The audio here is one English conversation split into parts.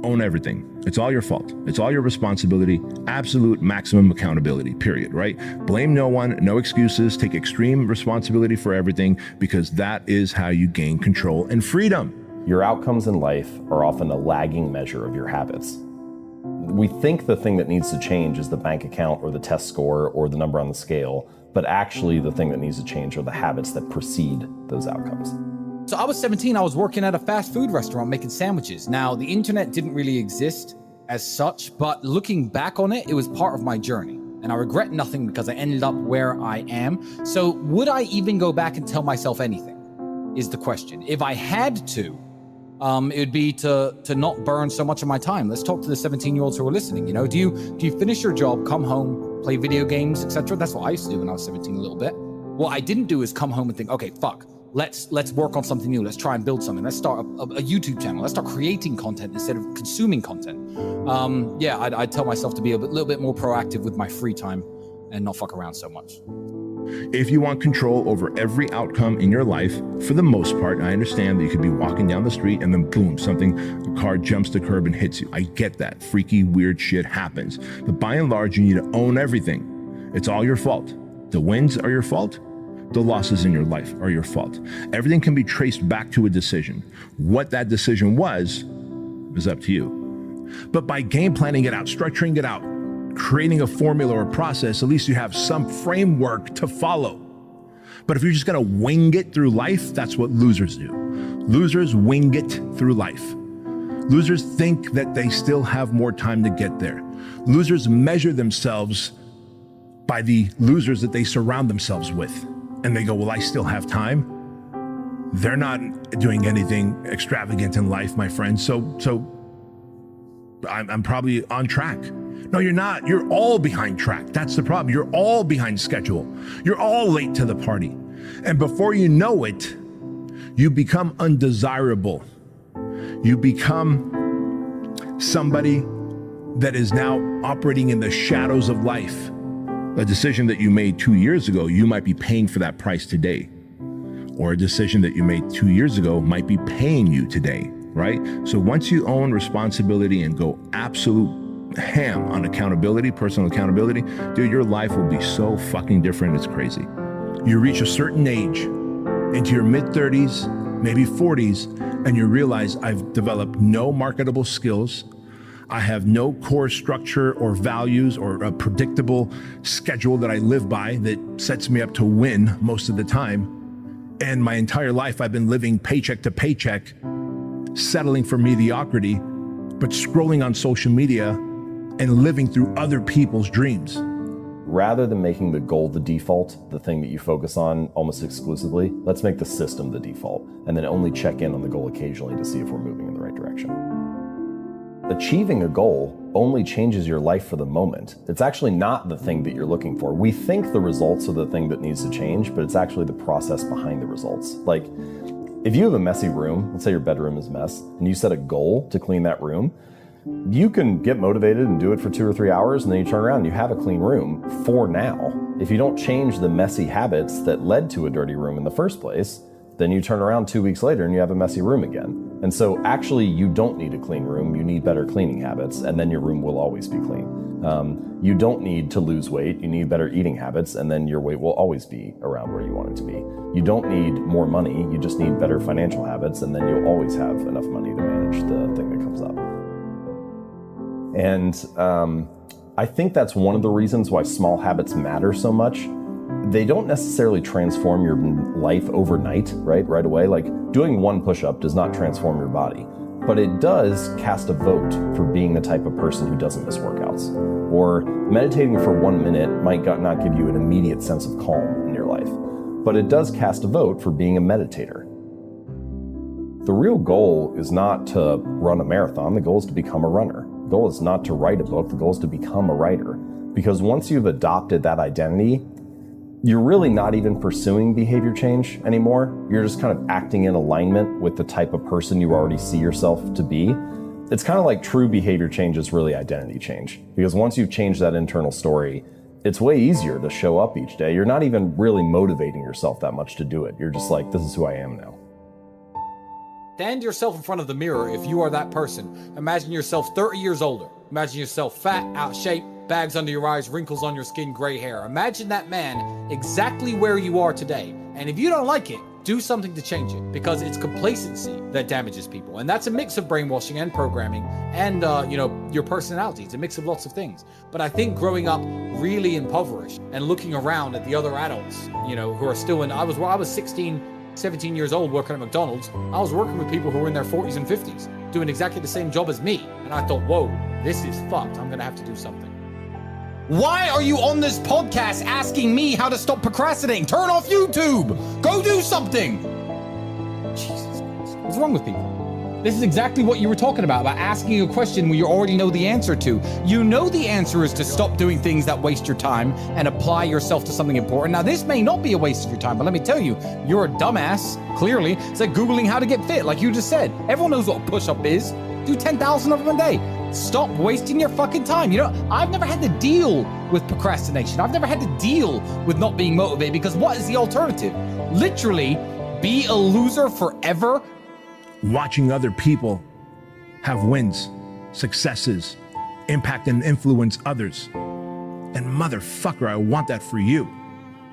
Own everything. It's all your fault. It's all your responsibility. Absolute maximum accountability, period, right? Blame no one, no excuses. Take extreme responsibility for everything, because that is how you gain control and freedom. Your outcomes in life are often a lagging measure of your habits. We think the thing that needs to change is the bank account or the test score or the number on the scale, but actually the thing that needs to change are the habits that precede those outcomes. So I was 17, I was working at a fast food restaurant making sandwiches. Now, the internet didn't really exist as such, but looking back on it, it was part of my journey. And I regret nothing because I ended up where I am. So would I even go back and tell myself anything, is the question. If I had to, it would be to not burn so much of my time. Let's talk to the 17-year-olds who are listening. You know, do you finish your job, come home, play video games, etc.? That's what I used to do when I was 17 a little bit. What I didn't do is come home and think, okay, fuck. Let's work on something new. Let's try and build something. Let's start a YouTube channel. Let's start creating content instead of consuming content. I'd tell myself to be a little bit more proactive with my free time and not fuck around so much. If you want control over every outcome in your life, for the most part, I understand that you could be walking down the street and then boom, a car jumps the curb and hits you. I get that. Freaky, weird shit happens. But by and large, you need to own everything. It's all your fault. The wins are your fault. The losses in your life are your fault. Everything can be traced back to a decision. What that decision was is up to you. But by game planning it out, structuring it out, creating a formula or process, at least you have some framework to follow. But if you're just gonna wing it through life, that's what losers do. Losers wing it through life. Losers think that they still have more time to get there. Losers measure themselves by the losers that they surround themselves with. And they go, well, I still have time. They're not doing anything extravagant in life, my friend. So I'm probably on track. No, you're not. You're all behind track. That's the problem. You're all behind schedule. You're all late to the party. And before you know it, you become undesirable. You become somebody that is now operating in the shadows of life. A decision that you made 2 years ago, you might be paying for that price today. Or a decision that you made 2 years ago might be paying you today, right? So once you own responsibility and go absolute ham on accountability, personal accountability, dude, your life will be so fucking different, it's crazy. You reach a certain age, into your mid-30s, maybe 40s, and you realize I've developed no marketable skills. I have no core structure or values or a predictable schedule that I live by that sets me up to win most of the time. And my entire life, I've been living paycheck to paycheck, settling for mediocrity, but scrolling on social media and living through other people's dreams. Rather than making the goal the default, the thing that you focus on almost exclusively, let's make the system the default and then only check in on the goal occasionally to see if we're moving in the right direction. Achieving a goal only changes your life for the moment. It's actually not the thing that you're looking for. We think the results are the thing that needs to change, but it's actually the process behind the results. Like, if you have a messy room, let's say your bedroom is a mess, and you set a goal to clean that room, you can get motivated and do it for 2 or 3 hours, and then you turn around and you have a clean room for now. If you don't change the messy habits that led to a dirty room in the first place, then you turn around 2 weeks later and you have a messy room again. And so actually you don't need a clean room, you need better cleaning habits, and then your room will always be clean. You don't need to lose weight, you need better eating habits, and then your weight will always be around where you want it to be. You don't need more money, you just need better financial habits, and then you'll always have enough money to manage the thing that comes up. And I think that's one of the reasons why small habits matter so much. They don't necessarily transform your life overnight, right away. Like doing 1 push-up does not transform your body, but it does cast a vote for being the type of person who doesn't miss workouts. Or meditating for 1 minute might not give you an immediate sense of calm in your life, but it does cast a vote for being a meditator. The real goal is not to run a marathon, the goal is to become a runner. The goal is not to write a book, the goal is to become a writer. Because once you've adopted that identity, you're really not even pursuing behavior change anymore. You're just kind of acting in alignment with the type of person you already see yourself to be. It's kind of like true behavior change is really identity change. Because once you've changed that internal story, it's way easier to show up each day. You're not even really motivating yourself that much to do it. You're just like, this is who I am now. Stand yourself in front of the mirror if you are that person. Imagine yourself 30 years older. Imagine yourself fat, out of shape, bags under your eyes, wrinkles on your skin, gray hair. Imagine that man exactly where you are today. And if you don't like it, do something to change it, because it's complacency that damages people. And that's a mix of brainwashing and programming and, your personality. It's a mix of lots of things. But I think growing up really impoverished and looking around at the other adults, who are still I was 16, 17 years old working at McDonald's. I was working with people who were in their 40s and 50s doing exactly the same job as me. And I thought, whoa, this is fucked. I'm going to have to do something. Why are you on this podcast asking me how to stop procrastinating? Turn off YouTube. Go do something. Jesus Christ. What's wrong with people? This is exactly what you were talking about asking a question where you already know the answer to. You know the answer is to stop doing things that waste your time and apply yourself to something important. Now, this may not be a waste of your time, but let me tell you, you're a dumbass, clearly. It's like Googling how to get fit, like you just said. Everyone knows what a push-up is. Do 10,000 of them a day. Stop wasting your fucking time. I've never had to deal with procrastination. I've never had to deal with not being motivated, because what is the alternative? Literally, be a loser forever? Watching other people have wins, successes, impact and influence others. And motherfucker, I want that for you.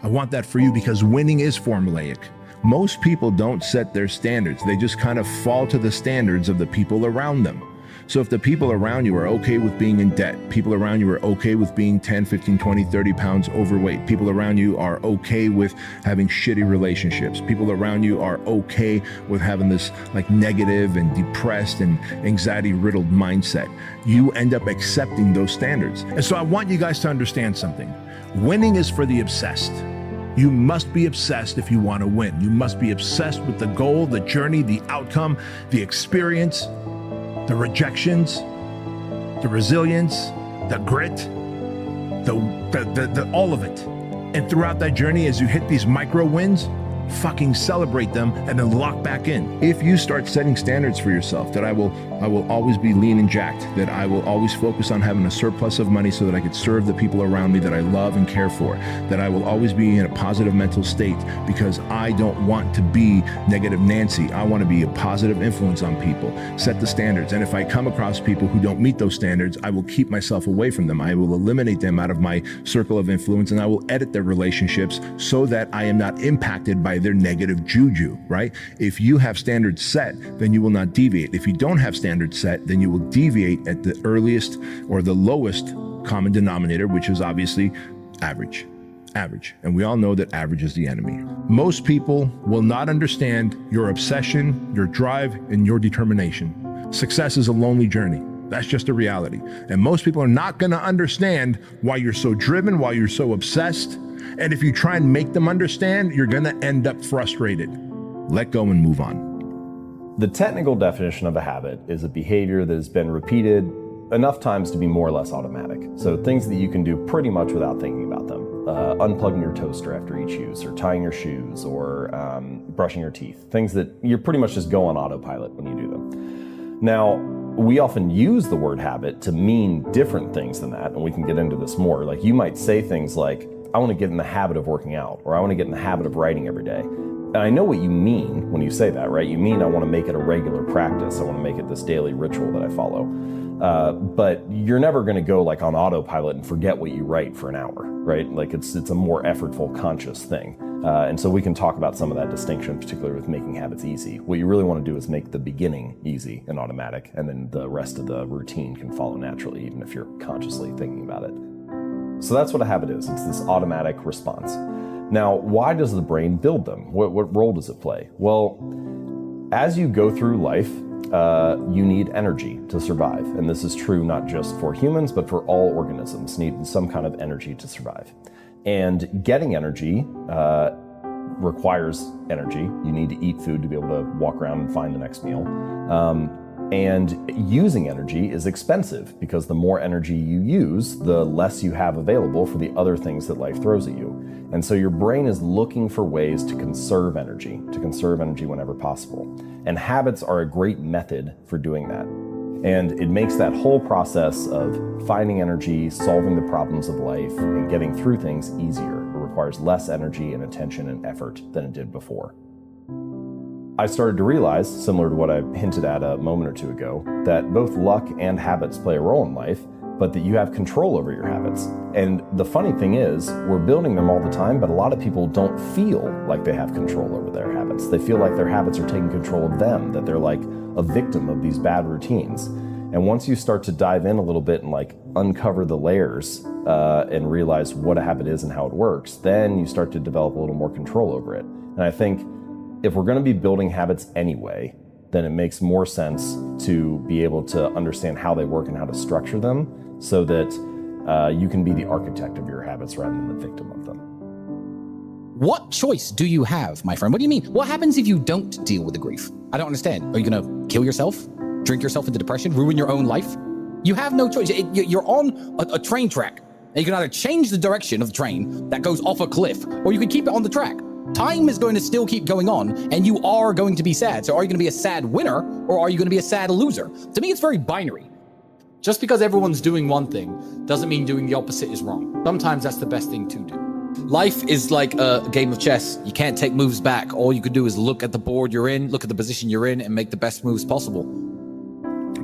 I want that for you, because winning is formulaic. Most people don't set their standards. They just kind of fall to the standards of the people around them. So if the people around you are okay with being in debt, people around you are okay with being 10, 15, 20, 30 pounds overweight, people around you are okay with having shitty relationships, people around you are okay with having this like negative and depressed and anxiety riddled mindset, you end up accepting those standards. And so I want you guys to understand something. Winning is for the obsessed. You must be obsessed if you want to win. You must be obsessed with the goal, the journey, the outcome, the experience, the rejections, the resilience, the grit, the all of it. And throughout that journey, as you hit these micro wins, fucking celebrate them and then lock back in. If you start setting standards for yourself, that I will always be lean and jacked, that I will always focus on having a surplus of money so that I could serve the people around me that I love and care for, that I will always be in a positive mental state because I don't want to be negative Nancy. I want to be a positive influence on people. Set the standards. And if I come across people who don't meet those standards, I will keep myself away from them. I will eliminate them out of my circle of influence, and I will edit their relationships so that I am not impacted by their negative juju, right? If you have standards set, then you will not deviate. If you don't have standards set, then you will deviate at the earliest or the lowest common denominator, which is obviously average. And we all know that average is the enemy. Most people will not understand your obsession, your drive, and your determination. Success is a lonely journey. That's just a reality. And most people are not going to understand why you're so driven, why you're so obsessed. And if you try and make them understand, you're going to end up frustrated. Let go and move on. The technical definition of a habit is a behavior that has been repeated enough times to be more or less automatic. So things that you can do pretty much without thinking about them. Unplugging your toaster after each use, or tying your shoes, or brushing your teeth. Things that you pretty much just go on autopilot when you do them. Now, we often use the word habit to mean different things than that, and we can get into this more. Like, you might say things like, I want to get in the habit of working out, or I want to get in the habit of writing every day. And I know what you mean when you say that, right? You mean I want to make it a regular practice. I want to make it this daily ritual that I follow. But you're never going to go like on autopilot and forget what you write for an hour, right? Like it's a more effortful, conscious thing. And so we can talk about some of that distinction, particularly with making habits easy. What you really want to do is make the beginning easy and automatic, and then the rest of the routine can follow naturally, even if you're consciously thinking about it. So that's what a habit is. It's this automatic response. Now, why does the brain build them? What role does it play? Well, as you go through life, you need energy to survive. And this is true not just for humans, but for all organisms need some kind of energy to survive. And getting energy requires energy. You need to eat food to be able to walk around and find the next meal. And using energy is expensive because the more energy you use, the less you have available for the other things that life throws at you. And so your brain is looking for ways to conserve energy whenever possible. And habits are a great method for doing that. And it makes that whole process of finding energy, solving the problems of life, and getting through things easier. It requires less energy and attention and effort than it did before. I started to realize, similar to what I hinted at a moment or two ago, that both luck and habits play a role in life, but that you have control over your habits. And the funny thing is, we're building them all the time, but a lot of people don't feel like they have control over their habits. They feel like their habits are taking control of them, that they're like a victim of these bad routines. And once you start to dive in a little bit and like uncover the layers and realize what a habit is and how it works, then you start to develop a little more control over it. And I think if we're going to be building habits anyway, then it makes more sense to be able to understand how they work and how to structure them so that you can be the architect of your habits rather than the victim of them. What choice do you have, my friend? What do you mean? What happens if you don't deal with the grief? I don't understand. Are you going to kill yourself? Drink yourself into depression? Ruin your own life? You have no choice. You're on a train track, and you can either change the direction of the train that goes off a cliff, or you can keep it on the track. Time is going to still keep going on, and you are going to be sad. So are you going to be a sad winner, or are you going to be a sad loser? To me, it's very binary. Just because everyone's doing one thing doesn't mean doing the opposite is wrong. Sometimes that's the best thing to do. Life is like a game of chess. You can't take moves back. All you can do is look at the board you're in, look at the position you're in, and make the best moves possible.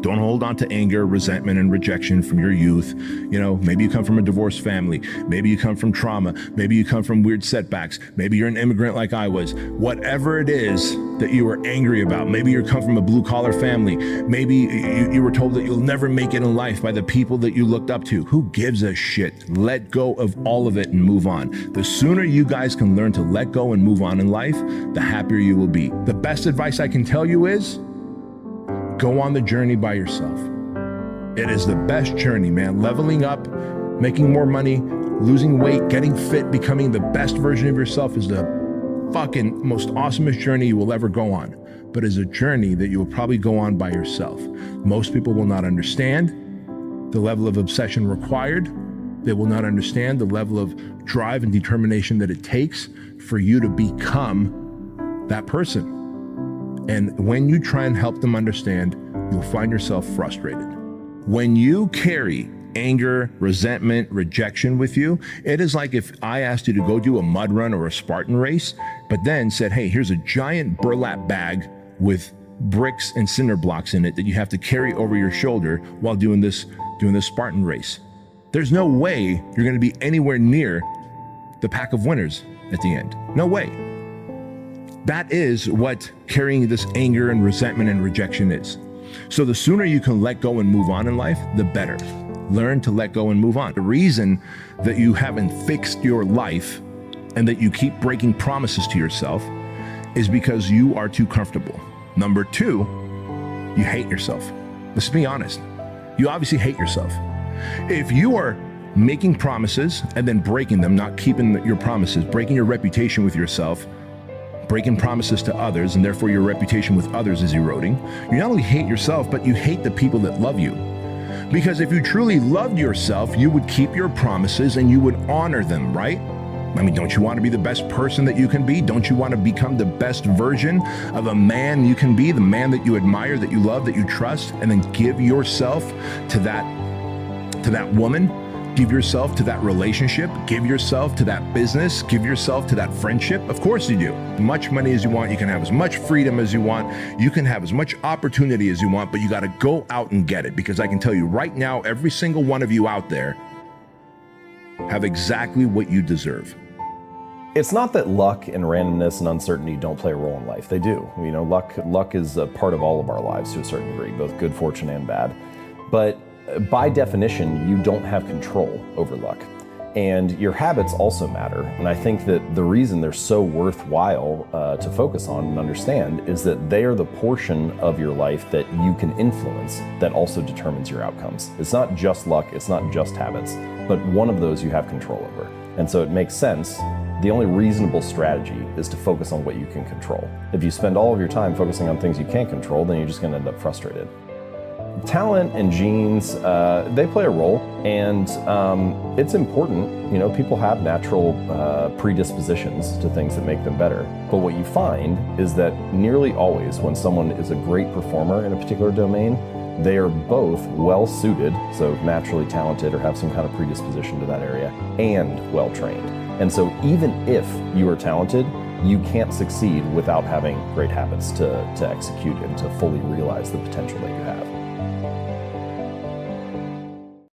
Don't hold on to anger, resentment, and rejection from your youth. You know, maybe you come from a divorced family. Maybe you come from trauma. Maybe you come from weird setbacks. Maybe you're an immigrant like I was. Whatever it is that you were angry about, maybe you come from a blue-collar family. Maybe you were told that you'll never make it in life by the people that you looked up to. Who gives a shit? Let go of all of it and move on. The sooner you guys can learn to let go and move on in life, the happier you will be. The best advice I can tell you is, go on the journey by yourself. It is the best journey, man. Leveling up, making more money, losing weight, getting fit, becoming the best version of yourself is the fucking most awesomest journey you will ever go on. But it's a journey that you will probably go on by yourself. Most people will not understand the level of obsession required. They will not understand the level of drive and determination that it takes for you to become that person. And when you try and help them understand, you'll find yourself frustrated. When you carry anger, resentment, rejection with you, it is like if I asked you to go do a mud run or a Spartan race, but then said, hey, here's a giant burlap bag with bricks and cinder blocks in it that you have to carry over your shoulder while doing this Spartan race. There's no way you're going to be anywhere near the pack of winners at the end. No way. That is what carrying this anger and resentment and rejection is. So the sooner you can let go and move on in life, the better. Learn to let go and move on. The reason that you haven't fixed your life and that you keep breaking promises to yourself is because you are too comfortable. Number two, you hate yourself. Let's be honest. You obviously hate yourself. If you are making promises and then breaking them, not keeping your promises, breaking your reputation with yourself, breaking promises to others, and therefore your reputation with others is eroding, you not only hate yourself, but you hate the people that love you. Because if you truly loved yourself, you would keep your promises and you would honor them, right? I mean, don't you want to be the best person that you can be? Don't you want to become the best version of a man you can be, the man that you admire, that you love, that you trust, and then give yourself to that woman? Give yourself to that relationship, give yourself to that business, give yourself to that friendship. Of course you do. As much money as you want, you can have as much freedom as you want, you can have as much opportunity as you want, but you got to go out and get it. Because I can tell you right now, every single one of you out there have exactly what you deserve. It's not that luck and randomness and uncertainty don't play a role in life. They do. You know, luck is a part of all of our lives to a certain degree, both good fortune and bad. But by definition, you don't have control over luck. And your habits also matter. And I think that the reason they're so worthwhile to focus on and understand is that they are the portion of your life that you can influence that also determines your outcomes. It's not just luck, it's not just habits, but one of those you have control over. And so it makes sense. The only reasonable strategy is to focus on what you can control. If you spend all of your time focusing on things you can't control, then you're just going to end up frustrated. Talent and genes, they play a role, and it's important. You know, people have natural predispositions to things that make them better. But what you find is that nearly always when someone is a great performer in a particular domain, they are both well-suited, so naturally talented or have some kind of predisposition to that area, and well-trained. And so even if you are talented, You can't succeed without having great habits to execute and to fully realize the potential that you have.